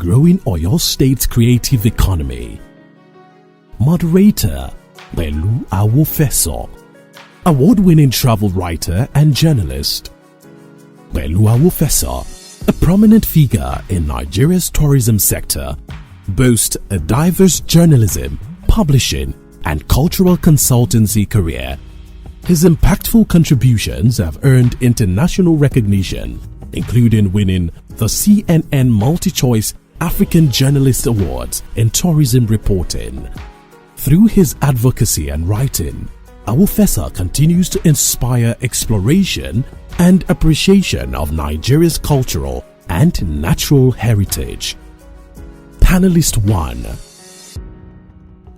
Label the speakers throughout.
Speaker 1: growing Oyo State's creative economy. Moderator, Pelu Awofeso, award-winning travel writer and journalist. Pelu Awofeso, a prominent figure in Nigeria's tourism sector, boasts a diverse journalism, publishing, and cultural consultancy career. His impactful contributions have earned international recognition, including winning the CNN Multi-Choice African Journalist Awards in tourism reporting. Through his advocacy and writing, Awofeso continues to inspire exploration and appreciation of Nigeria's cultural and natural heritage. Panelist 1.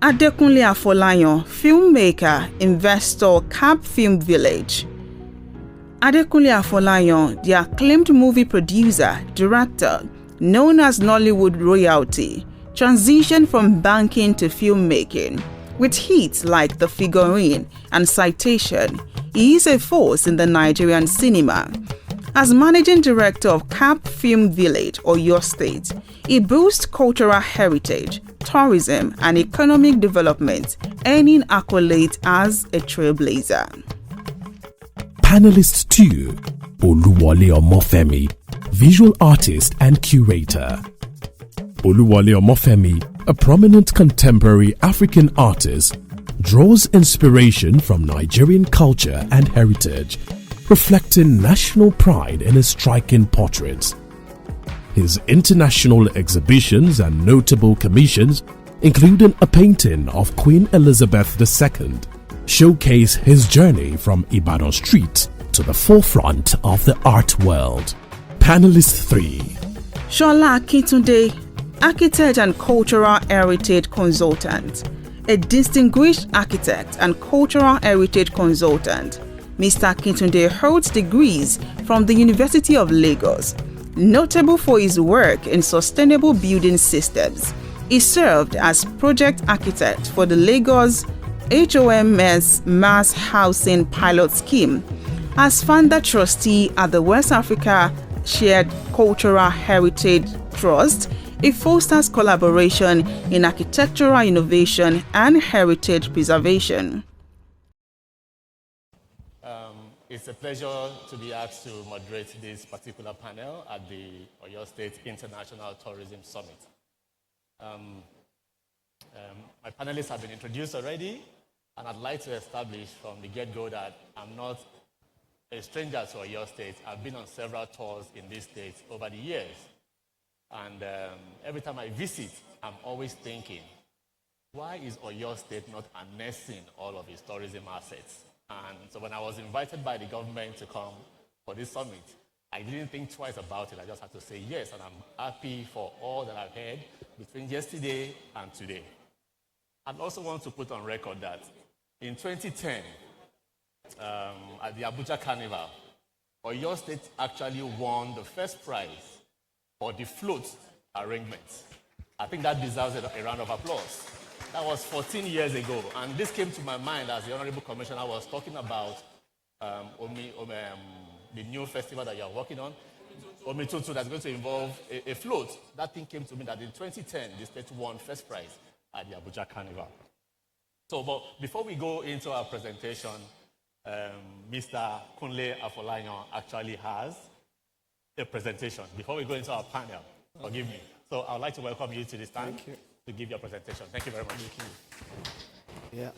Speaker 2: Adekunle Afolayan, filmmaker, investor, Cap Film Village. Adekunle Afolayan, the acclaimed movie producer, director, known as Nollywood royalty, transitioned from banking to filmmaking. With hits like The Figurine and Citation, he is a force in the Nigerian cinema. As managing director of Cap Film Village, Oyo State, he boasts cultural heritage, tourism, and economic development, earning accolades as a trailblazer.
Speaker 1: Panelist 2. Oluwole Omofemi, visual artist and curator. Oluwole Omofemi, a prominent contemporary African artist, draws inspiration from Nigerian culture and heritage, reflecting national pride in his striking portraits. His international exhibitions and notable commissions, including a painting of Queen Elizabeth II, showcase his journey from Ibadan Street to the forefront of the art world. Panelist 3.
Speaker 2: Shola Akintunde, architect and cultural heritage consultant. A distinguished architect and cultural heritage consultant, Mr. Akintunde holds degrees from the University of Lagos. Notable for his work in sustainable building systems, he served as project architect for the Lagos HOMS Mass Housing Pilot Scheme. As founder trustee at the West Africa Shared Cultural Heritage Trust, it fosters collaboration in architectural innovation and heritage preservation.
Speaker 3: It's a pleasure to be asked to moderate this particular panel at the Oyo State International Tourism Summit. My panelists have been introduced already, and I'd like to establish from the get-go that I'm not a stranger to Oyo State. I've been on several tours in this state over the years. And every time I visit, I'm always thinking, why is Oyo State not harnessing all of its tourism assets? And so when I was invited by the government to come for this summit, I didn't think twice about it. I just had to say yes, and I'm happy for all that I've heard between yesterday and today. I'd also want to put on record that in 2010, at the Abuja Carnival, Oyo State actually won the first prize for the float arrangement. I think that deserves a round of applause. That was 14 years ago, and this came to my mind as the Honorable Commissioner was talking about the new festival that you are working on, Omitutu, that's going to involve a float. That thing came to me that in 2010, the state won first prize at the Abuja Carnival. So, but before we go into our presentation, Mr. Adekunle Afolayan actually has a presentation before we go into our panel. Forgive me. So I would like to welcome you to this stand to give your presentation. Thank you very much. Thank
Speaker 4: you. Yeah.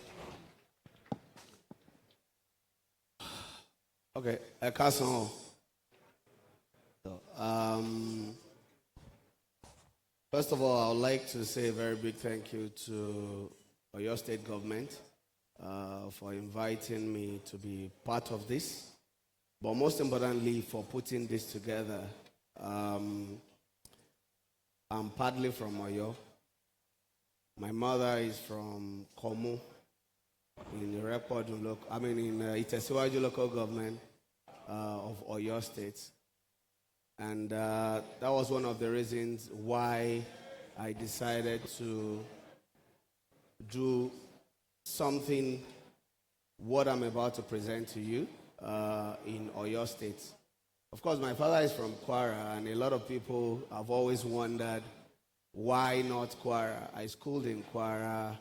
Speaker 4: Okay. Carson. First of all, I would like to say a very big thank you to Oyo State government for inviting me to be part of this, but most importantly for putting this together. I'm partly from Oyo. My mother is from Komu in Itesiwaju local government of Oyo State. And that was one of the reasons why I decided to do something, what I'm about to present to you in Oyo State. Of course, my father is from Kwara, and a lot of people have always wondered why not Kwara? I schooled in Kwara,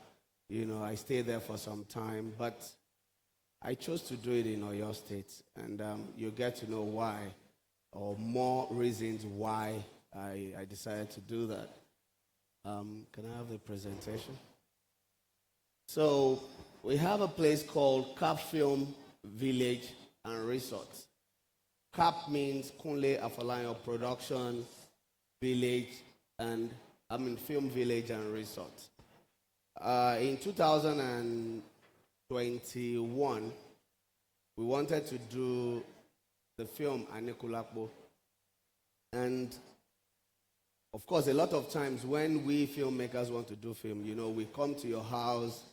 Speaker 4: I stayed there for some time, but I chose to do it in Oyo State, and you get to know why, or more reasons why I decided to do that. Can I have the presentation? So we have a place called Cap Film Village and Resort. Cap means Adekunle Afolayan Production Village, and Film Village and Resort. In 2021, we wanted to do the film Adekunle, and of course, a lot of times when we filmmakers want to do film, we come to your house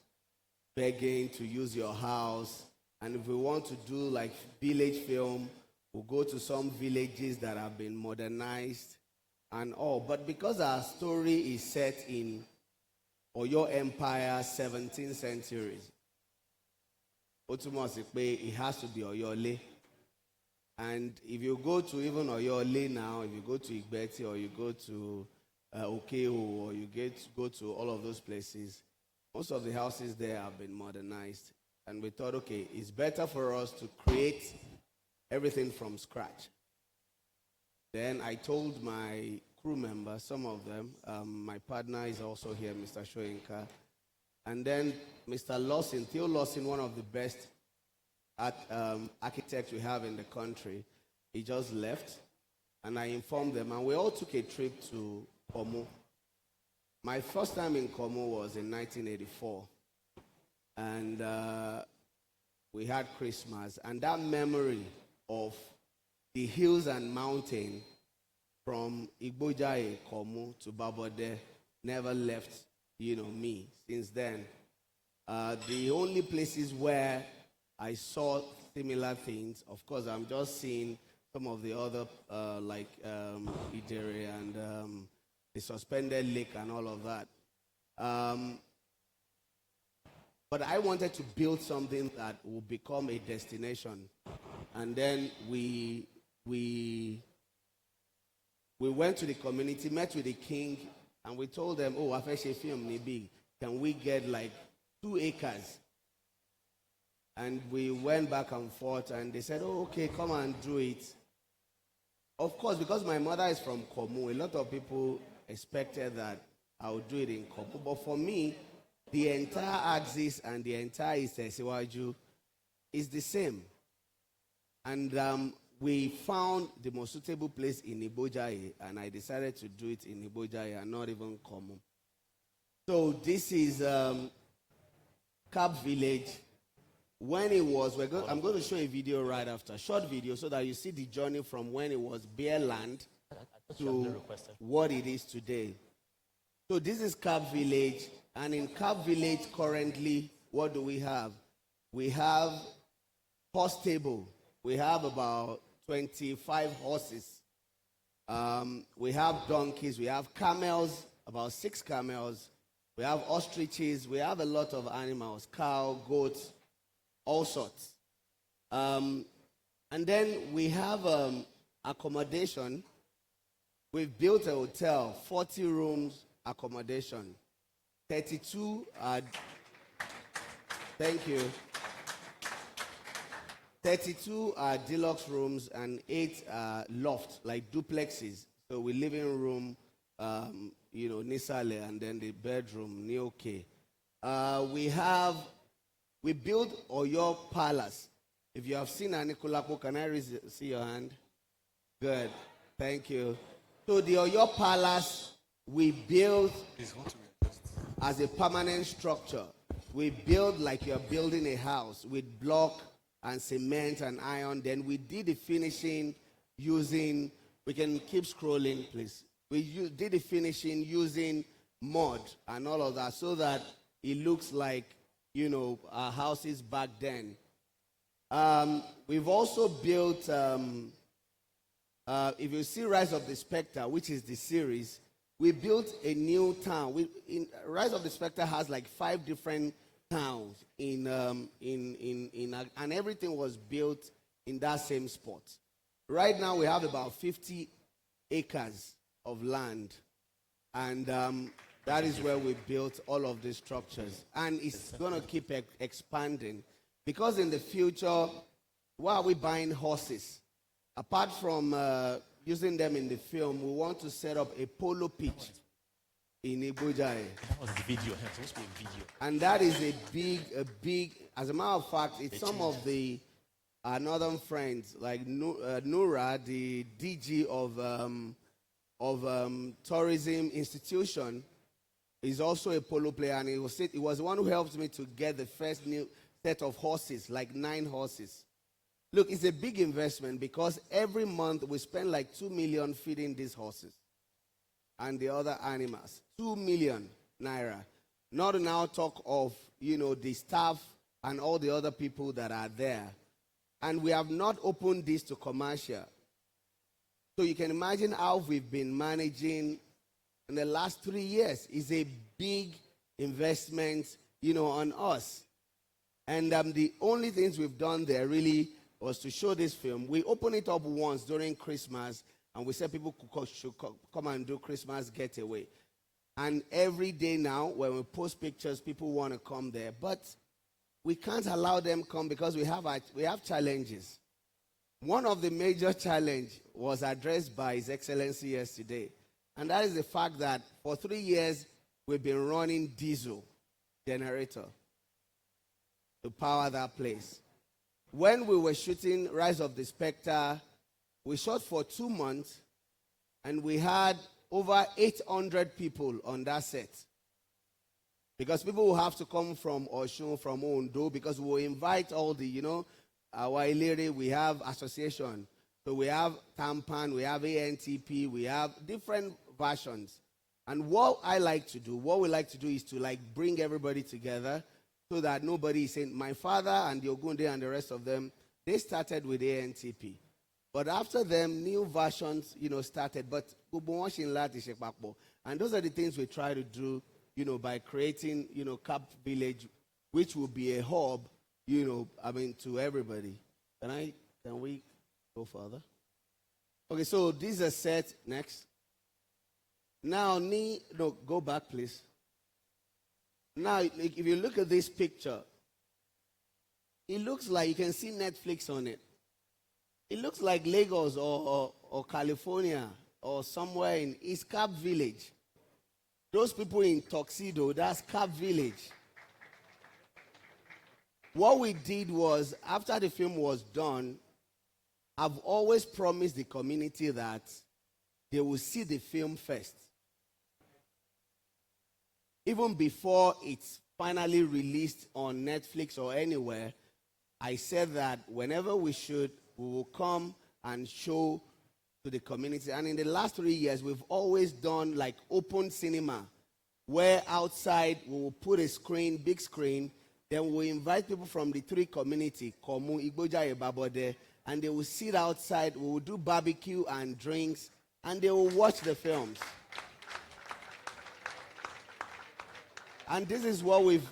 Speaker 4: begging to use your house, and if we want to do like village film, we'll go to some villages that have been modernized and all. But because our story is set in Oyo Empire, 17th century, it has to be Oyole. And if you go to even Oyole now, if you go to Igbeti or you go to Okeo or you go to all of those places, most of the houses there have been modernized. And we thought, okay, it's better for us to create everything from scratch. Then I told my crew members, some of them, my partner is also here, Mr. Shoyinka, and then Mr. Lawson, Theo Lawson, one of the best architects we have in the country, he just left, and I informed them, and we all took a trip to Komo. My first time in Komo was in 1984, and we had Christmas, and that memory of the hills and mountain from Igbojaye Komo to Babode never left, me since then. The only places where I saw similar things, of course, I'm just seeing some of the other, like Idere and the suspended lake and all of that. But I wanted to build something that would become a destination. And then we went to the community, met with the king, and we told them, oh, Afeshe film Nibi, can we get like 2 acres? And we went back and forth, and they said, oh, okay, come and do it. Of course, because my mother is from Komu, a lot of people expected that I would do it in Komu. But for me, the entire axis and the entire Siwaju is the same. And we found the most suitable place in Igbojaye, and I decided to do it in Igbojaye and not even Komu. So this is Cap Village. When it was, I'm going to show a video right after, short video, so that you see the journey from when it was bare land to what it is today. So this is Cap Village, and in Cap Village currently, what do we have? We have horse stable. We have about 25 horses. We have donkeys. We have camels, about 6 camels. We have ostriches. We have a lot of animals, cow, goats, all sorts. And then we have accommodation. We've built a hotel, 40 rooms accommodation. 32 thank you. 32 are deluxe rooms and 8 are loft, like duplexes. So we living room, Nisale, and then the bedroom, Nioke. We built Oyo Palace. If you have seen Adekunle, can I see your hand? Good, thank you. So the Oyo Palace, we built as a permanent structure. We built like you're building a house with block and cement and iron. Then we did the finishing using, we can keep scrolling, please. We did the finishing using mud and all of that so that it looks like, our houses back then. We've also built, if you see Rise of the Spectre, which is the series, we built a new town. Rise of the Spectre has like 5 different towns and everything was built in that same spot. Right now we have about 50 acres of land, And that is where we built all of these structures. And it's going to keep expanding. Because in the future, why are we buying horses? Apart from using them in the film, we want to set up a polo pitch in Igbojaye.
Speaker 3: That was the video. It was supposed to be a video.
Speaker 4: And that is a big, as a matter of fact, it's some of the northern friends, like Nura, the DG of tourism institution, is also a polo player, and he was the one who helped me to get the first new set of horses, like 9 horses. Look, it's a big investment because every month we spend like 2 million feeding these horses and the other animals. 2 million naira. Not to now talk of, the staff and all the other people that are there. And we have not opened this to commercial. So you can imagine how we've been managing in the last 3 years. It's a big investment, on us. And the only things we've done there really was to show this film. We opened it up once during Christmas, and we said people should come and do Christmas getaway. And every day now, when we post pictures, people want to come there. But we can't allow them come because we have challenges. One of the major challenges was addressed by His Excellency yesterday. And that is the fact that for 3 years, we've been running diesel generator to power that place. When we were shooting Rise of the Spectre, we shot for 2 months, and we had over 800 people on that set. Because people will have to come from Oshun, from Ondo, because we will invite all the, our Iliri, we have association. So we have Tampan, we have ANTP, we have different versions. And what we like to do is to bring everybody together so that nobody is saying, my father and the Ogunde and the rest of them, they started with ANTP. But after them, new versions, started. But and those are the things we try to do, by creating, Cap Village, which will be a hub, to everybody. Can we go further? Okay, so these are set next. Now, go back, please. Now, if you look at this picture, it looks like you can see Netflix on it. It looks like Lagos or California or somewhere in East Cap Village. Those people in tuxedo, that's Cap Village. What we did was, after the film was done, I've always promised the community that they will see the film first. Even before it's finally released on Netflix or anywhere, I said that whenever we shoot, we will come and show to the community. And in the last 3 years, we've always done like open cinema, where outside we will put a screen, big screen, then we invite people from the 3 community, Komu, Igbojaye, Babode, and they will sit outside, we will do barbecue and drinks, and they will watch the films. And this is what we've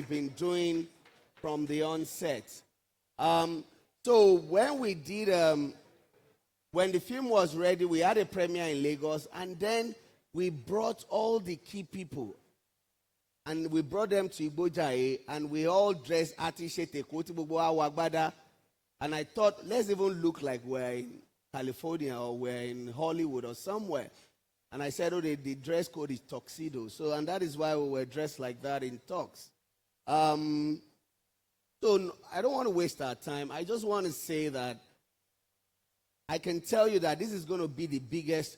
Speaker 4: been doing from the onset. So when we did, when the film was ready, we had a premiere in Lagos, and then we brought all the key people, and we brought them to Igbojaye, and we all dressed Atishete, Wagbada, and I thought, let's even look like we're in California or we're in Hollywood or somewhere. And I said, the dress code is tuxedo. So, and that is why we were dressed like that in tux. So I don't want to waste our time. I just want to say that I can tell you that this is going to be the biggest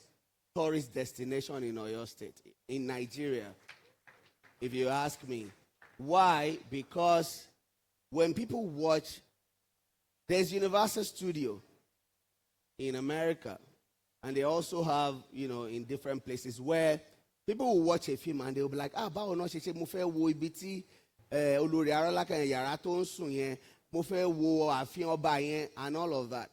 Speaker 4: tourist destination in Oyo State, in Nigeria, if you ask me. Why? Because when people watch, there's Universal Studio in America. And they also have, in different places where people will watch a film and they'll be like, báwo náà ṣe mo fẹ́ wo ibi tí olórí Arọ́lákẹ́ yàrá tó ń sùn yẹn, mo fẹ́ wo ààfin ọba yẹn, and all of that.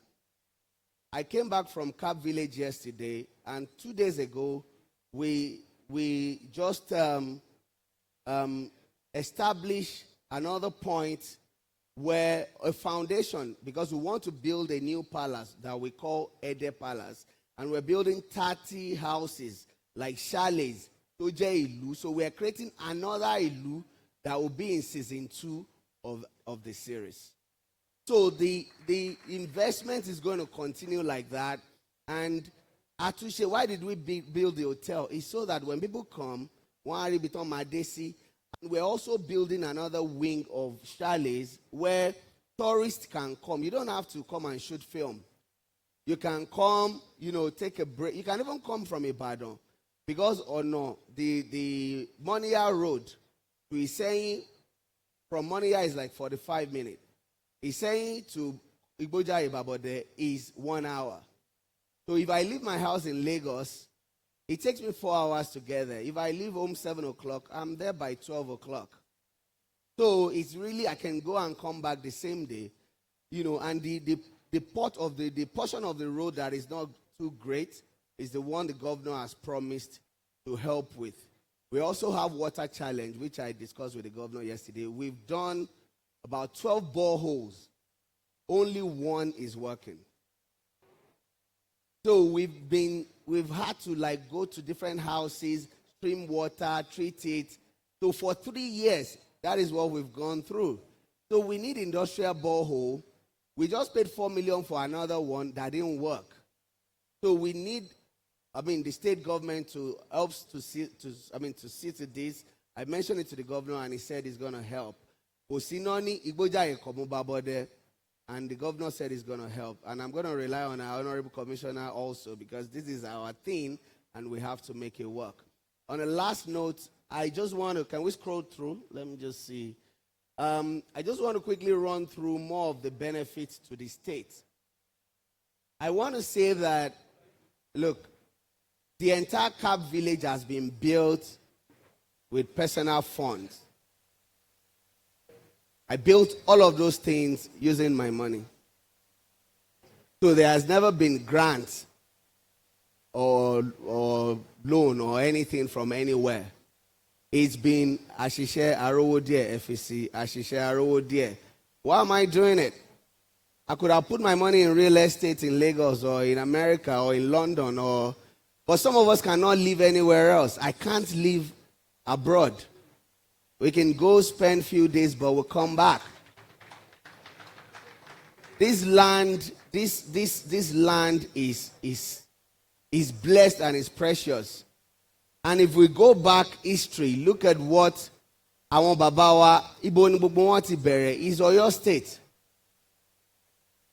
Speaker 4: I came back from Cap Village yesterday, and 2 days ago, we just established another point where a foundation, because we want to build a new palace that we call Ede Palace. And we're building 30 houses like chalets, tó jẹ́ ìlú. So we are creating another ìlú that will be in season 2 of the series. So the investment is going to continue like that. And Atushe, why did we build the hotel? It's so that when people come, and we're also building another wing of chalets where tourists can come. You don't have to come and shoot film. You can come, take a break. You can even come from Ibadan. Because, the Monia Road to Iseyin, from Monia is like 45 minutes. Iseyin to Igbojaye Oyo is 1 hour. So if I leave my house in Lagos, it takes me 4 hours to get there. If I leave home 7 o'clock, I'm there by 12 o'clock. So it's really, I can go and come back the same day. And the portion of the road that is not too great is the one the governor has promised to help with. We also have water challenge, which I discussed with the governor yesterday. We've done about 12 boreholes. Only one is working. So we've had to go to different houses, stream water, treat it. So for 3 years, that is what we've gone through. So we need industrial borehole. We just paid 4 million for another one that didn't work. So we need, the state government to help to see to this. I mentioned it to the governor and he said he's going to help. Osinoni Igbojaye Komubabode, and the governor said he's going to help. And I'm going to rely on our honorable commissioner also because this is our thing and we have to make it work. On a last note, I just want to, can we scroll through? Let me just see. I just want to quickly run through more of the benefits to the state. I want to say that, look, the entire Cap village has been built with personal funds. I built all of those things using my money. So there has never been grants or loan or anything from anywhere. It's been Ashishe Arowodie FEC, Ashishe Arowodie. Why am I doing it? I could have put my money in real estate in Lagos or in America or in London but some of us cannot live anywhere else. I can't live abroad. We can go spend a few days, but we'll come back. This land is blessed and is precious. And if we go back history, look at what Awon Babawa Ibo ni gbogbo won ti bere is Oyo State.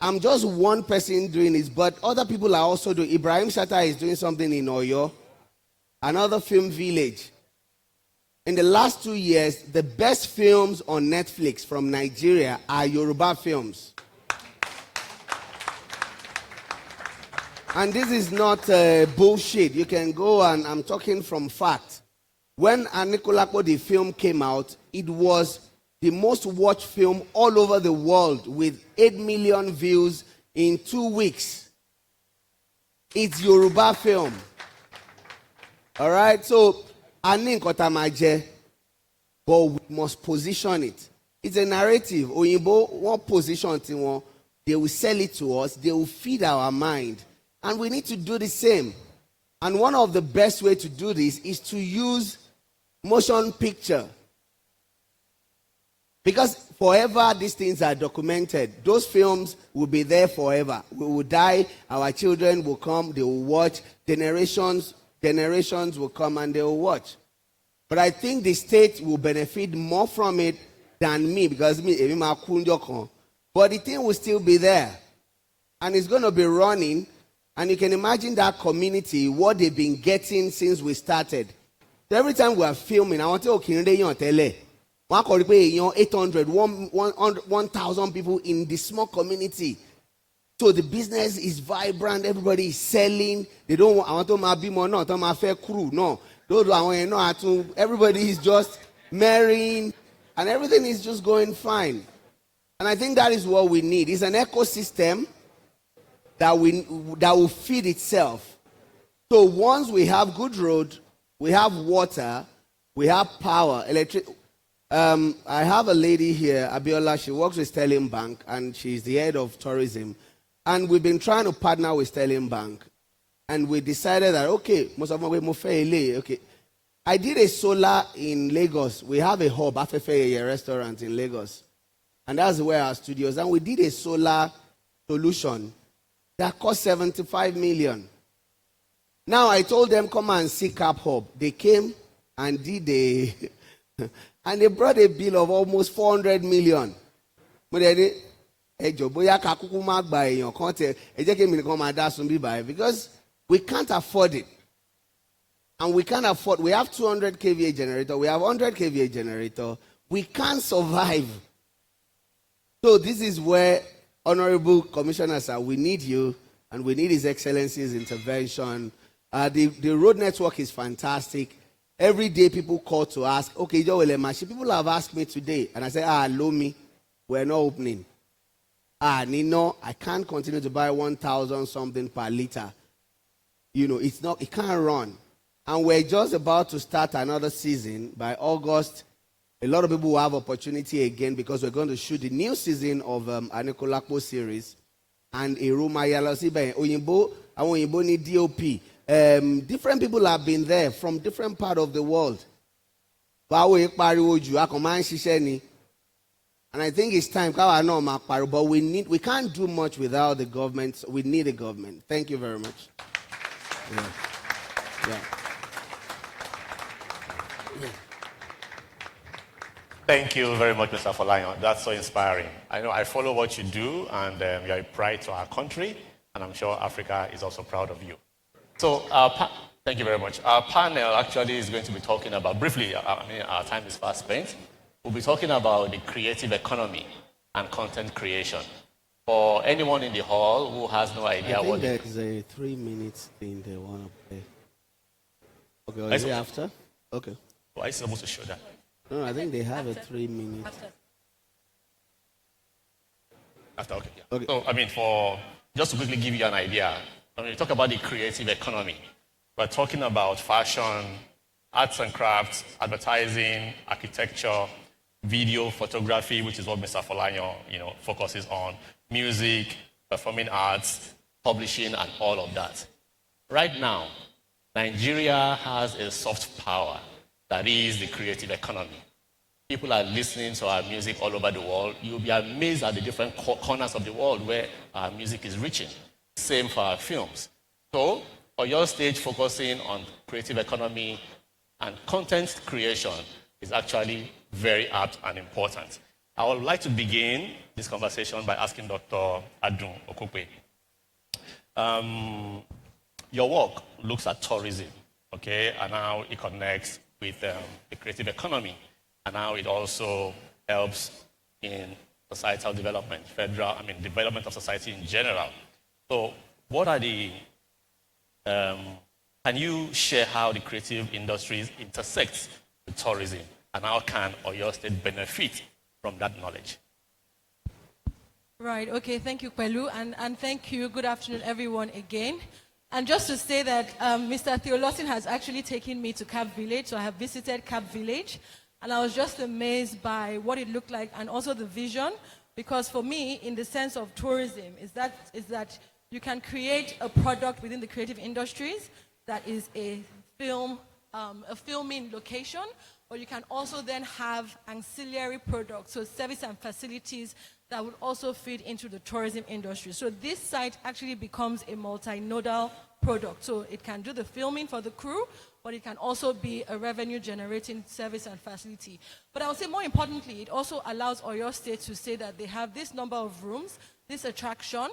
Speaker 4: I'm just one person doing this, but other people are also doing. Ibrahim Shatta is doing something in Oyo, another film village. In the last 2 years, the best films on Netflix from Nigeria are Yoruba films. And this is not bullshit. You can go and I'm talking from fact. When Adekunle the film came out, it was the most watched film all over the world with 8 million views in 2 weeks. It's Yoruba film. All right? So, Anin Kotamaje, but we must position it. It's a narrative. Oyinbo, one position, they will sell it to us. They will feed our mind. And we need to do the same. And one of the best ways to do this is to use motion picture. Because forever these things are documented. Those films will be there forever. We will die, our children will come, they will watch, generations will come and they will watch. But I think the state will benefit more from it than me because but the thing will still be there. And it's going to be running. And you can imagine that community, what they've been getting since we started. So every time we are filming, I want to tell 800, 1,000 people in the small community. So the business is vibrant. Everybody is selling. They don't want, I want to be more, not my fair crew. No. Everybody is just marrying and everything is just going fine. And I think that is what we need. It's an ecosystem that will feed itself. So once we have good road, we have water, we have power, electric. I have a lady here, Abiola. She works with Sterling Bank, and she's the head of tourism. And we've been trying to partner with Sterling Bank. And we decided that, okay, okay. I did a solar in Lagos. We have a hub, Afefeye restaurant in Lagos. And that's where our studios. And we did a solar solution that cost 75 million. Now I told them, come and see Cap Hub. They came and did and they brought a bill of almost 400 million. Because we can't afford it. And we can't afford, we have 200 kVA generator, we have 100 kVA generator. We can't survive. So this is where, Honorable Commissioner, sir, we need you, and we need His Excellency's intervention. The road network is fantastic. Every day people call to ask, okay, people have asked me today, and I say, Lomi, we're not opening. Nino, I can't continue to buy 1,000 something per liter. It can't run. And we're just about to start another season. By August, a lot of people will have opportunity again because we're going to shoot the new season of Adekunle series. And Iruma Yalosibe, Oyinbo need DOP. Different people have been there from different parts of the world. And I think it's time, but we can't do much without the government. So we need the government. Thank you very much. Yeah.
Speaker 3: Thank you very much, Mr. Afolayan. That's so inspiring. I know I follow what you do, and you're a pride to our country, and I'm sure Africa is also proud of you. So, thank you very much. Our panel actually is going to be talking about, briefly, our time is fast spent. We'll be talking about the creative economy and content creation. For anyone in the hall who has no idea what...
Speaker 4: I think there's a 3-minute thing they want to play. Okay, or is it after? Okay.
Speaker 3: Why is it supposed to show that?
Speaker 4: No, I think they have a 3-minute.
Speaker 3: After, okay. Yeah.
Speaker 4: Okay.
Speaker 3: So, just to quickly give you an idea, when we talk about the creative economy, we're talking about fashion, arts and crafts, advertising, architecture, video, photography, which is what Mr. Afolayan, focuses on, music, performing arts, publishing, and all of that. Right now, Nigeria has a soft power that is the creative economy. People are listening to our music all over the world. You'll be amazed at the different corners of the world where our music is reaching. Same for our films. So, for your stage, focusing on creative economy and content creation is actually very apt and important. I would like to begin this conversation by asking Dr. Adun Okokwe. Your work looks at tourism, okay, and how it connects with the creative economy, and how it also helps in societal development, development of society in general. So, what are can you share how the creative industries intersect with tourism, and how can Oyo State benefit from that knowledge?
Speaker 5: Right, okay, thank you, Pelu, and thank you. Good afternoon, everyone, again. And just to say that Mr. Theolosin has actually taken me to Cap Village, so I have visited Cap Village, and I was just amazed by what it looked like, and also the vision, because for me, in the sense of tourism, is that you can create a product within the creative industries that is a filming location, or you can also then have ancillary products, so service and facilities that would also feed into the tourism industry. So this site actually becomes a multinodal product. So it can do the filming for the crew, but it can also be a revenue-generating service and facility. But I would say more importantly, it also allows Oyo State to say that they have this number of rooms, this attraction,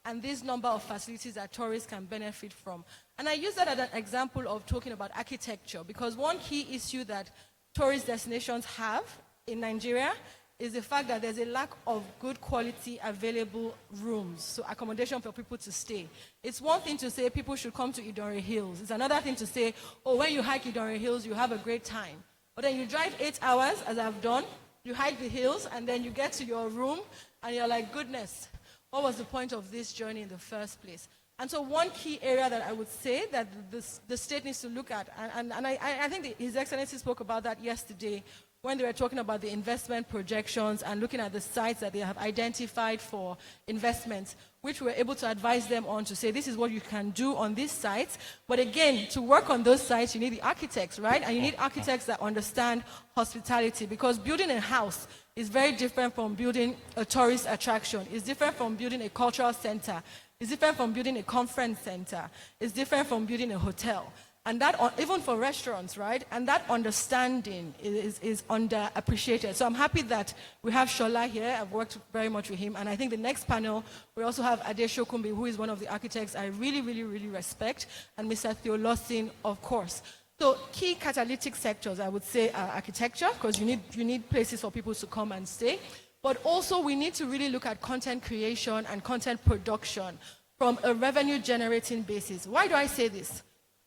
Speaker 5: and this number of facilities that tourists can benefit from. And I use that as an example of talking about architecture, because one key issue that tourist destinations have in Nigeria is the fact that there's a lack of good quality available rooms, so accommodation for people to stay. It's one thing to say people should come to Idore Hills. It's another thing to say, oh, when you hike Idore Hills, you have a great time. But then you drive 8 hours, as I've done, you hike the hills, and then you get to your room, and you're like, goodness, what was the point of this journey in the first place? And so one key area that I would say that the state needs to look at, and I think His Excellency spoke about that yesterday, when they were talking about the investment projections and looking at the sites that they have identified for investments, which we were able to advise them on to say, this is what you can do on these sites. But again, to work on those sites, you need the architects, right? And you need architects that understand hospitality, because building a house is very different from building a tourist attraction. It's different from building a cultural center. It's different from building a conference center. It's different from building a hotel. And that, even for restaurants, right? And that understanding is underappreciated. So I'm happy that we have Shola here. I've worked very much with him. And I think the next panel, we also have Adeshokunbi, who is one of the architects I really, really, really respect, and Mr. Theolosin, of course. So key catalytic sectors, I would say, are architecture, because you need places for people to come and stay. But also we need to really look at content creation and content production from a revenue-generating basis. Why do I say this?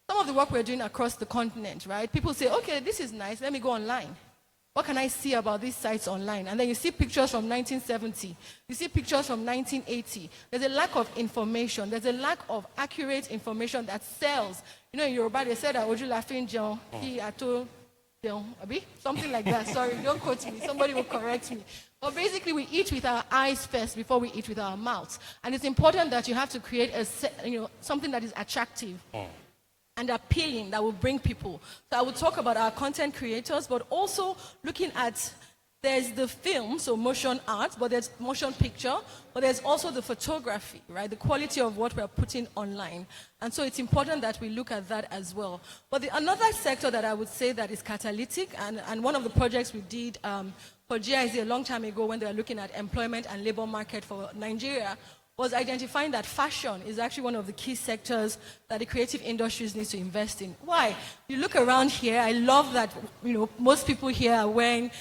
Speaker 5: Some of the work we're doing across the continent, right? People say, okay, this is nice, let me go online. What can I see about these sites online? And then you see pictures from 1970. You see pictures from 1980. There's a lack of information. There's a lack of accurate information that sells. You know, in Yoruba, they said that Oju Lafin Jeon, he ato something like that. Sorry, don't quote me. Somebody will correct me. But basically, we eat with our eyes first before we eat with our mouths. And it's important that you have to create something that is attractive and appealing, that will bring people. So I will talk about our content creators, but also looking at, there's the film, so motion art, but there's motion picture, but there's also the photography, right? The quality of what we're putting online. And so it's important that we look at that as well. But another sector that I would say that is catalytic, and one of the projects we did for GIZ a long time ago when they were looking at employment and labor market for Nigeria, was identifying that fashion is actually one of the key sectors that the creative industries need to invest in. Why? You look around here, I love that, most people here are wearing,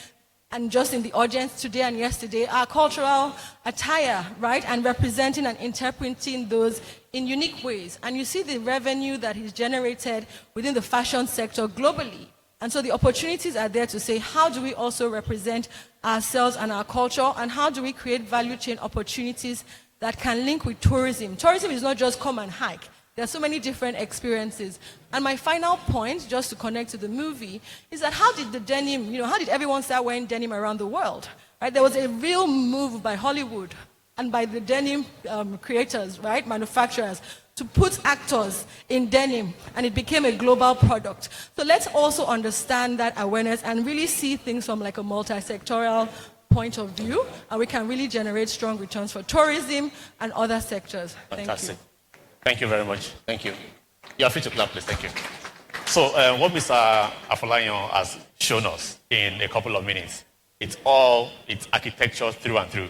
Speaker 5: and just in the audience today and yesterday, our cultural attire, right? And representing and interpreting those in unique ways. And you see the revenue that is generated within the fashion sector globally. And so the opportunities are there to say, how do we also represent ourselves and our culture, and how do we create value chain opportunities that can link with tourism. Tourism is not just come and hike. There are so many different experiences. And my final point, just to connect to the movie, is that how did the denim, how did everyone start wearing denim around the world? Right? There was a real move by Hollywood and by the denim creators, right, manufacturers, to put actors in denim, and it became a global product. So let's also understand that awareness and really see things from like a multi-sectoral point of view, and we can really generate strong returns for tourism and other sectors.
Speaker 3: Fantastic. Thank you very much. Thank you. You are free to clap, please. Thank you. So what Mr. Afolayan has shown us in a couple of minutes, it's architecture through and through.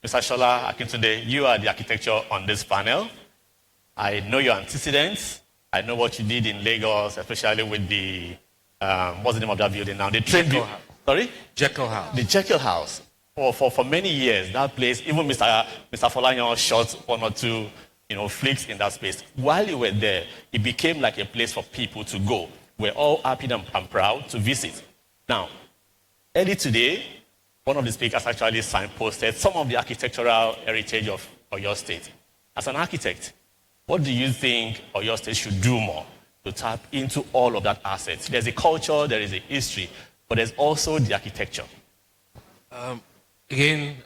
Speaker 3: Mr. Shola Akintunde, you are the architecture on this panel. I know your antecedents. I know what you did in Lagos, especially with the, what's the name of that building now? The train building. Sorry?
Speaker 6: Jekyll House.
Speaker 3: The Jekyll House. For many years, that place, even Mr. Afolayan shot one or two, flicks in that space. While you were there, it became like a place for people to go. We're all happy and proud to visit. Now, early today, one of the speakers actually signposted some of the architectural heritage of Oyo State. As an architect, what do you think Oyo State should do more to tap into all of that assets? There's a culture, there is a history, but there's also the architecture.
Speaker 6: Again,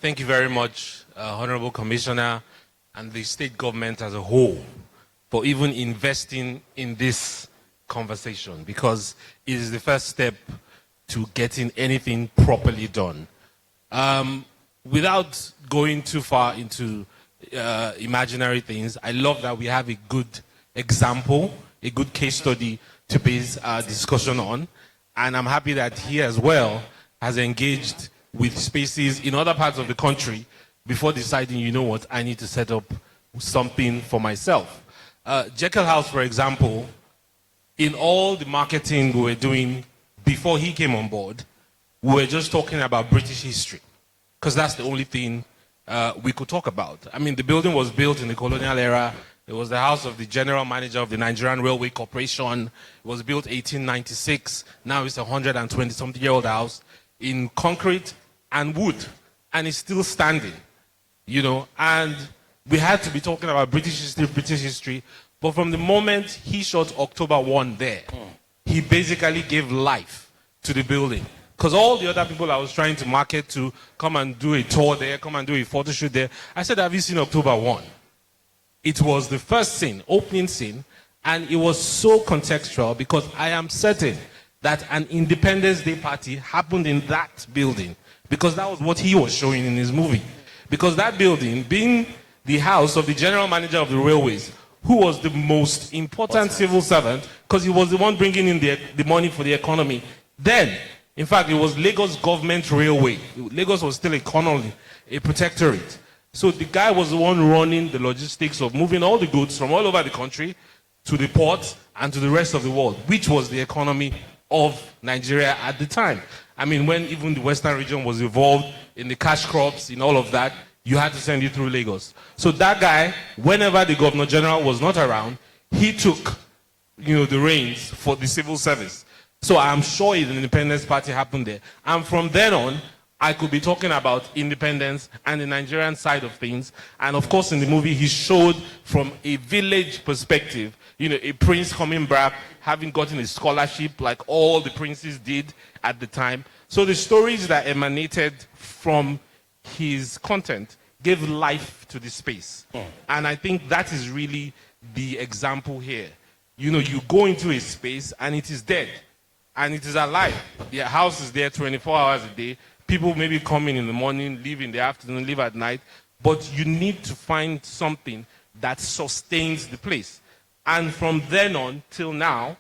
Speaker 6: thank you very much, Honorable Commissioner, and the state government as a whole for even investing in this conversation, because it is the first step to getting anything properly done. Without going too far into imaginary things, I love that we have a good example, a good case study to base our discussion on. And I'm happy that he as well has engaged with spaces in other parts of the country before deciding, you know what, I need to set up something for myself. Jekyll House, for example, in all the marketing we were doing before he came on board, we were just talking about British history, because that's the only thing we could talk about. I mean, the building was built in the colonial era. It was the house of the general manager of the Nigerian Railway Corporation. It was built 1896. Now it's a 120-something-year-old house in concrete and wood, and it's still standing, And we had to be talking about British history, but from the moment he shot October 1 there, he basically gave life to the building. Because all the other people I was trying to market to, come and do a tour there, come and do a photo shoot there, I said, have you seen October 1? It was the first scene, opening scene, and it was so contextual because I am certain that an Independence Day party happened in that building because that was what he was showing in his movie. Because that building, being the house of the general manager of the railways, who was the most important civil servant, because he was the one bringing in the money for the economy. Then, in fact, it was Lagos Government Railway. Lagos was still a colony, a protectorate. So the guy was the one running the logistics of moving all the goods from all over the country to the ports and to the rest of the world, which was the economy of Nigeria at the time. I mean, when even the Western region was involved in the cash crops, in all of that, you had to send it through Lagos. So that guy, whenever the Governor General was not around, he took, the reins for the civil service. So I'm sure the Independence Party happened there. And from then on, I could be talking about independence and the Nigerian side of things. And of course, in the movie, he showed from a village perspective, a prince coming back, having gotten a scholarship like all the princes did at the time. So the stories that emanated from his content gave life to the space. And I think that is really the example here. You go into a space and it is dead. And it is alive. The house is there 24 hours a day. People maybe come in the morning, leave in the afternoon, leave at night. But you need to find something that sustains the place. And from then on till now,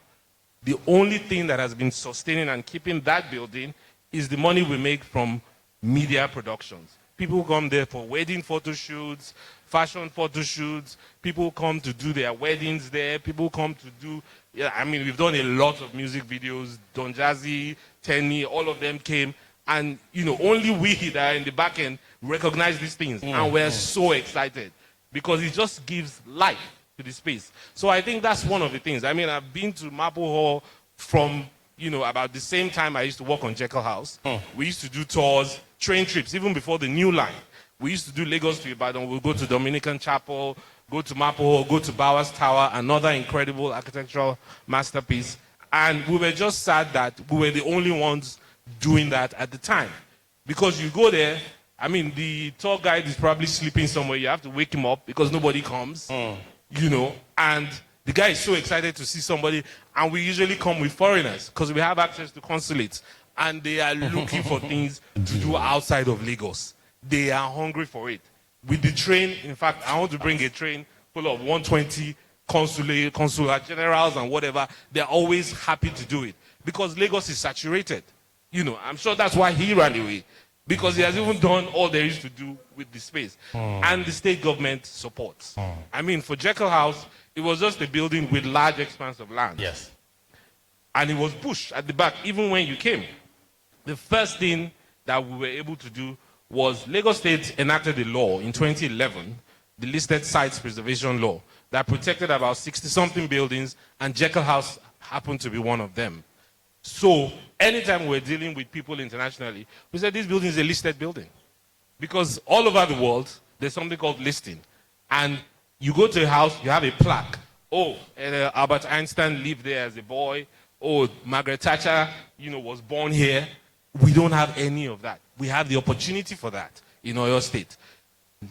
Speaker 6: the only thing that has been sustaining and keeping that building is the money we make from media productions. People come there for wedding photo shoots, fashion photo shoots. People come to do their weddings there. People come to do, we've done a lot of music videos. Don Jazzy, Tenny, all of them came. And, only we that are in the back end recognize these things. And we're so excited because it just gives life to the space. So I think that's one of the things. I've been to Maple Hall from, about the same time I used to work on Jekyll House. We used to do tours, train trips, even before the new line. We used to do Lagos to Ibadan. We'll go to Dominican Chapel, go to Maple Hall, go to Bowers Tower, another incredible architectural masterpiece. And we were just sad that we were the only ones doing that at the time. Because you go there, the tour guide is probably sleeping somewhere. You have to wake him up because nobody comes, and the guy is so excited to see somebody. And we usually come with foreigners because we have access to consulates. And they are looking for things to do outside of Lagos. They are hungry for it. With the train, in fact, I want to bring a train full of 120 consular generals and whatever. They're always happy to do it because Lagos is saturated. I'm sure that's why he ran away, because he has even done all there is to do with the space. And the state government supports. For Jekyll House, it was just a building with large expanse of land.
Speaker 3: Yes.
Speaker 6: And it was bush at the back, even when you came. The first thing that we were able to do was Lagos State enacted a law in 2011, the Listed Sites Preservation Law, that protected about 60-something buildings, and Jekyll House happened to be one of them. So anytime we're dealing with people internationally, we said this building is a listed building. Because all over the world, there's something called listing. And you go to a house, you have a plaque. Albert Einstein lived there as a boy. Margaret Thatcher, was born here. We don't have any of that. We have the opportunity for that in Oyo State.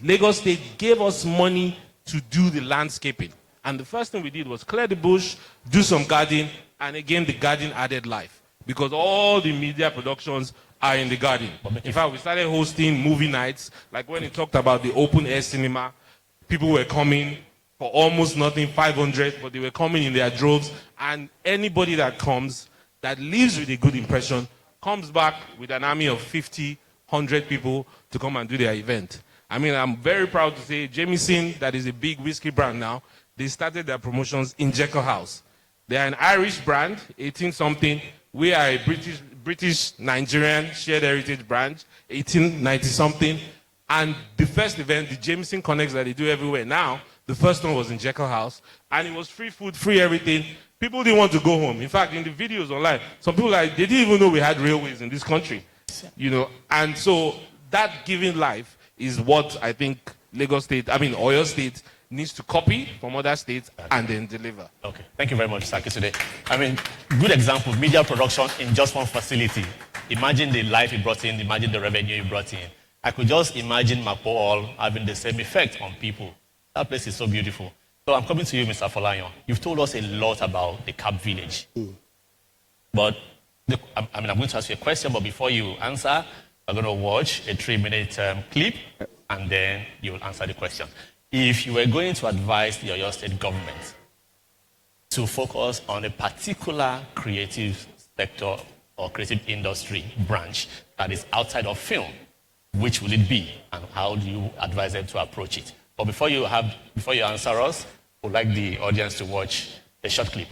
Speaker 6: Lagos State gave us money to do the landscaping. And the first thing we did was clear the bush, do some garden, and again, the garden added life. Because all the media productions are in the garden. In fact, we started hosting movie nights. Like when he talked about the open air cinema, people were coming for almost nothing, 500, but they were coming in their droves. And anybody that comes, that leaves with a good impression, comes back with an army of 50, 100 people to come and do their event. I'm very proud to say Jameson, that is a big whiskey brand now, they started their promotions in Jekyll House. They are an Irish brand, 18-something. We are a British-Nigerian shared heritage brand, 1890-something. And the first event, the Jameson Connects that they do everywhere now, the first one was in Jekyll House. And it was free food, free everything. People didn't want to go home. In fact, in the videos online, some people, they didn't even know we had railways in this country. And so that giving life is what I think Oyo State needs to copy from other states and then deliver.
Speaker 3: Okay, thank you very much, Saki, today. Good example, media production in just one facility. imagine the life you brought in, imagine the revenue you brought in. I could just imagine Mapo Hall having the same effect on people. That place is so beautiful. So I'm coming to you, Mr. Afolayan. You've told us a lot about the Cap Village. But I'm going to ask you a question, but before you answer, we're going to watch a 3-minute clip, and then you'll answer the question. If you were going to advise the Oyo State government to focus on a particular creative sector or creative industry branch that is outside of film, which will it be, and how do you advise them to approach it? But before you answer us, we'd like the audience to watch a short clip.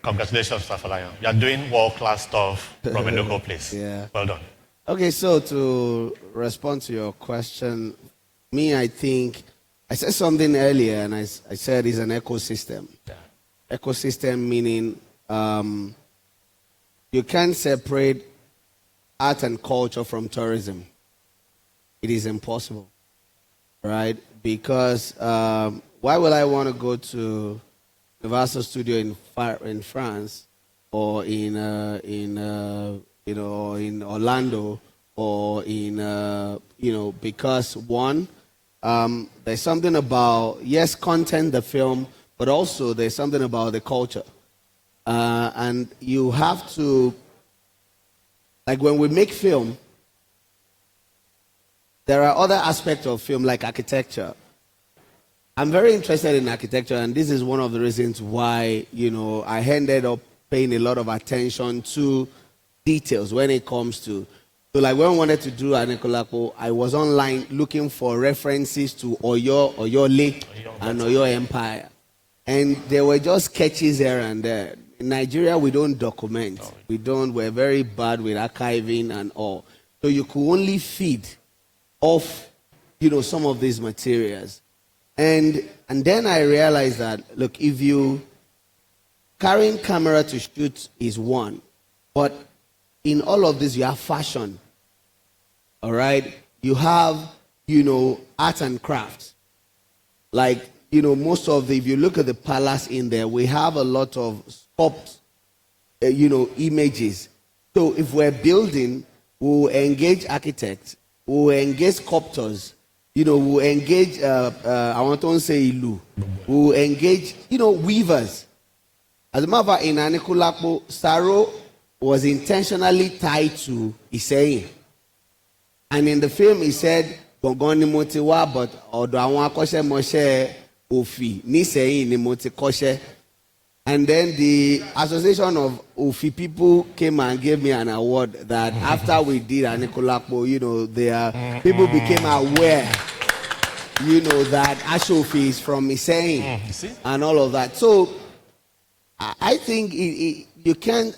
Speaker 3: Congratulations, Mr. Afolayan. You are doing world-class stuff from a local place.
Speaker 4: Yeah.
Speaker 3: Well done.
Speaker 4: Okay, so to respond to your question, I think I said something earlier, and I said it's an ecosystem.
Speaker 3: Yeah.
Speaker 4: Ecosystem meaning you can't separate art and culture from tourism. It is impossible, right? Because why would I want to go to Universal Studio in France or in Orlando or in because one, there's something about content, the film, but also there's something about the culture, and you have to Like when we make film, there are other aspects of film like architecture. I'm very interested in architecture, and this is one of the reasons why, I ended up paying a lot of attention to details when it comes to. So like when I wanted to do Adekunle, I was online looking for references to Oyole and Oyo Empire. And there were just sketches here and there. In Nigeria, we don't document. We're very bad with archiving and all. So you could only feed off, some of these materials. And then I realized that, look, if you carrying camera to shoot is one, but in all of this you have fashion, all right? You have, art and crafts. Like, most of if you look at the palace in there, we have a lot of sculpts, images. So if we're building, we'll engage architects, we'll engage sculptors, we'll engage, I want to say Ilu, we'll engage, weavers. As a matter of fact, in Adekunle, Saro was intentionally tied to Iseyin. And in the film, he said, Gongoni Motiwa, but Odo Awon Akoshe Moshe Ofi, Niseyin ni Moti Koshe. And then the Association of Ofi people came and gave me an award that after we did Adekunle, people became aware, that Ashofi is from Iseyin and all of that. So I think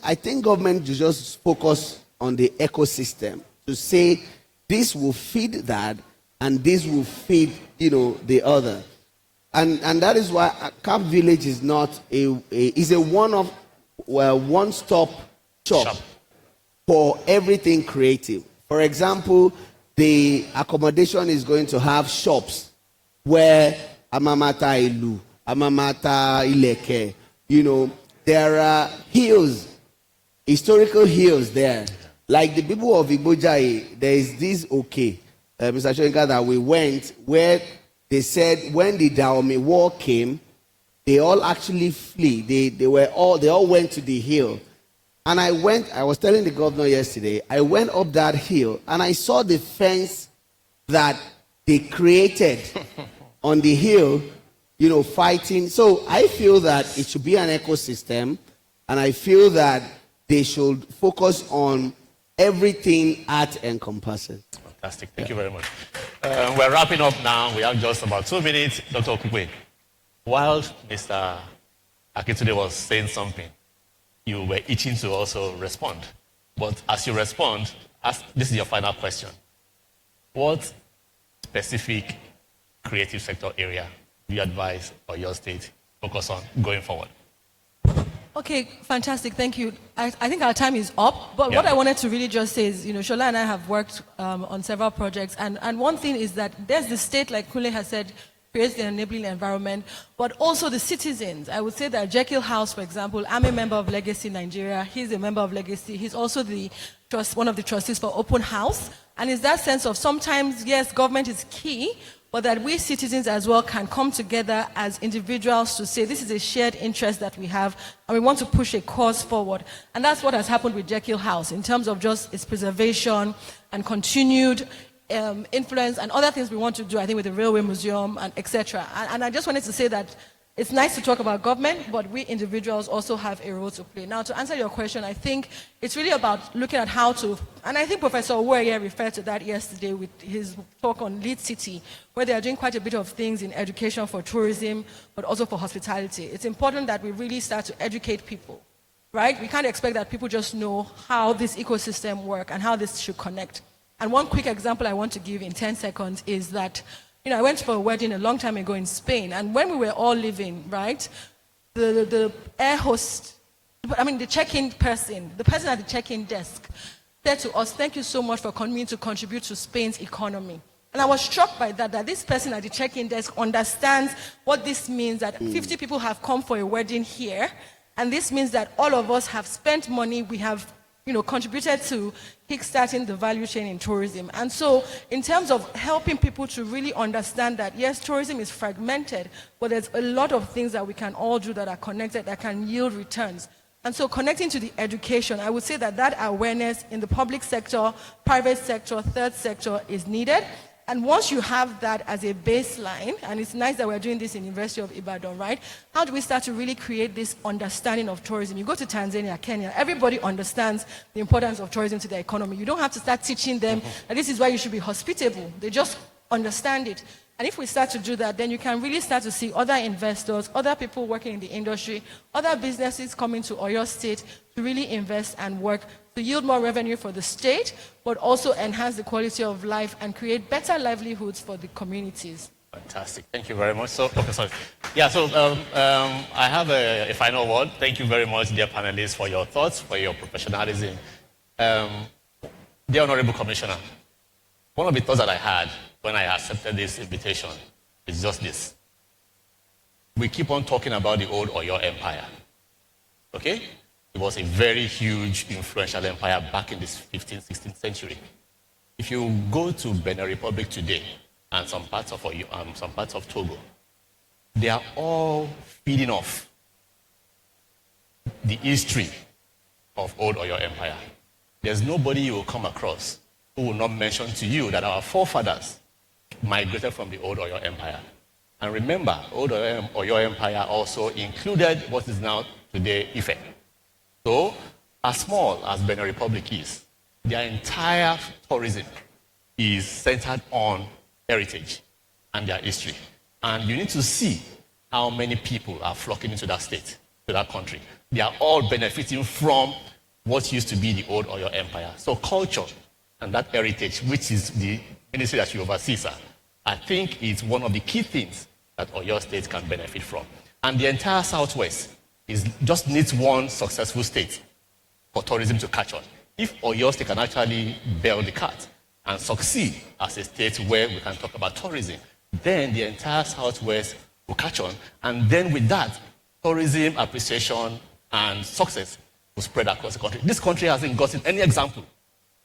Speaker 4: I think government should just focus on the ecosystem to say this will feed that and this will feed, the other. And that is why Camp Village is not is a one-stop shop for everything creative. For example, the accommodation is going to have shops where Amamata Ilu, Amamata Ileke, there are hills, historical hills there. Like the people of Igbojaye, there is this Mr. Shoyinka, that we went where they said when the Dahomey War came, they all actually flee. They all went to the hill. And I was telling the governor yesterday, I went up that hill and I saw the fence that they created on the hill, fighting. So I feel that it should be an ecosystem, and I feel that they should focus on everything art encompasses.
Speaker 3: Fantastic. Thank you very much. We're wrapping up now. We have just about 2 minutes. Dr. Okukwe, while Mr. Akintunde was saying something, you were itching to also respond. But as you respond, this is your final question. What specific creative sector area do you advise Oyo State focus on going forward?
Speaker 5: Okay, fantastic. Thank you. I think our time is up, but what I wanted to really just say is, Shola and I have worked on several projects, and one thing is that there's the state, like Kunle has said, creates the enabling environment, but also the citizens. I would say that Jekyll House, for example, I'm a member of Legacy Nigeria. He's a member of Legacy. He's also one of the trustees for Open House, and it's that sense of sometimes, yes, government is key, but that we citizens as well can come together as individuals to say this is a shared interest that we have and we want to push a cause forward. And that's what has happened with Jekyll House in terms of just its preservation and continued influence and other things we want to do, I think, with the Railway Museum and etc. And I just wanted to say that it's nice to talk about government, but we individuals also have a role to play. Now, to answer your question, I think it's really about looking at how to, and I think Professor Owoye referred to that yesterday with his talk on Lead City, where they are doing quite a bit of things in education for tourism, but also for hospitality. It's important that we really start to educate people, right? We can't expect that people just know how this ecosystem works and how this should connect. And one quick example I want to give in 10 seconds is that I went for a wedding a long time ago in Spain, and when we were all leaving, right, the air host, the check-in person, the person at the check-in desk said to us, "Thank you so much for coming to contribute to Spain's economy." And I was struck by that this person at the check-in desk understands what this means, that 50 people have come for a wedding here, and this means that all of us have spent money, we have contributed to kickstarting the value chain in tourism. And so in terms of helping people to really understand that, yes, tourism is fragmented, but there's a lot of things that we can all do that are connected, that can yield returns. And so connecting to the education, I would say that awareness in the public sector, private sector, third sector is needed. And once you have that as a baseline, and it's nice that we're doing this in University of Ibadan, right? How do we start to really create this understanding of tourism? You go to Tanzania, Kenya, everybody understands the importance of tourism to their economy. You don't have to start teaching them that this is why you should be hospitable. They just understand it. And if we start to do that, then you can really start to see other investors, other people working in the industry, other businesses coming to Oyo State to really invest and work to yield more revenue for the state, but also enhance the quality of life and create better livelihoods for the communities.
Speaker 3: Fantastic. Thank you very much. So, Professor, I have a final word. Thank you very much, dear panelists, for your thoughts, for your professionalism. Dear Honorable Commissioner, one of the thoughts that I had when I accepted this invitation is just this. We keep on talking about the old Oyo Empire, okay? It was a very huge, influential empire back in the 15th, 16th century. If you go to Benin Republic today and some parts of Togo, they are all feeding off the history of old Oyo Empire. There's nobody you will come across who will not mention to you that our forefathers migrated from the old Oyo Empire. And remember, old Oyo Empire also included what is now today Ife. So, as small as Benin Republic is, their entire tourism is centered on heritage and their history. And you need to see how many people are flocking into that state, to that country. They are all benefiting from what used to be the old Oyo Empire. So culture and that heritage, which is the ministry that you oversee, sir, I think is one of the key things that Oyo State can benefit from. And the entire Southwest just needs one successful state for tourism to catch on. If Oyo State can actually bail the cat and succeed as a state where we can talk about tourism, then the entire Southwest will catch on. And then with that, tourism appreciation and success will spread across the country. This country hasn't gotten any example,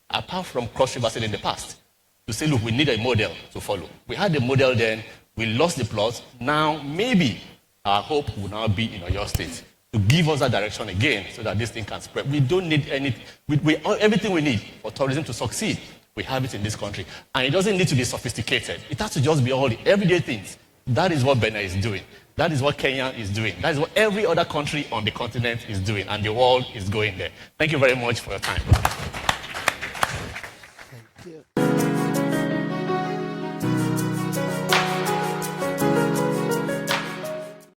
Speaker 3: apart from Cross River State in the past, to say, look, we need a model to follow. We had a model then, we lost the plot. Now, maybe our hope will now be in Oyo State to give us that direction again so that this thing can spread. We don't need everything we need for tourism to succeed. We have it in this country. And it doesn't need to be sophisticated. It has to just be all the everyday things. That is what Benin is doing. That is what Kenya is doing. That is what every other country on the continent is doing. And the world is going there. Thank you very much for your time.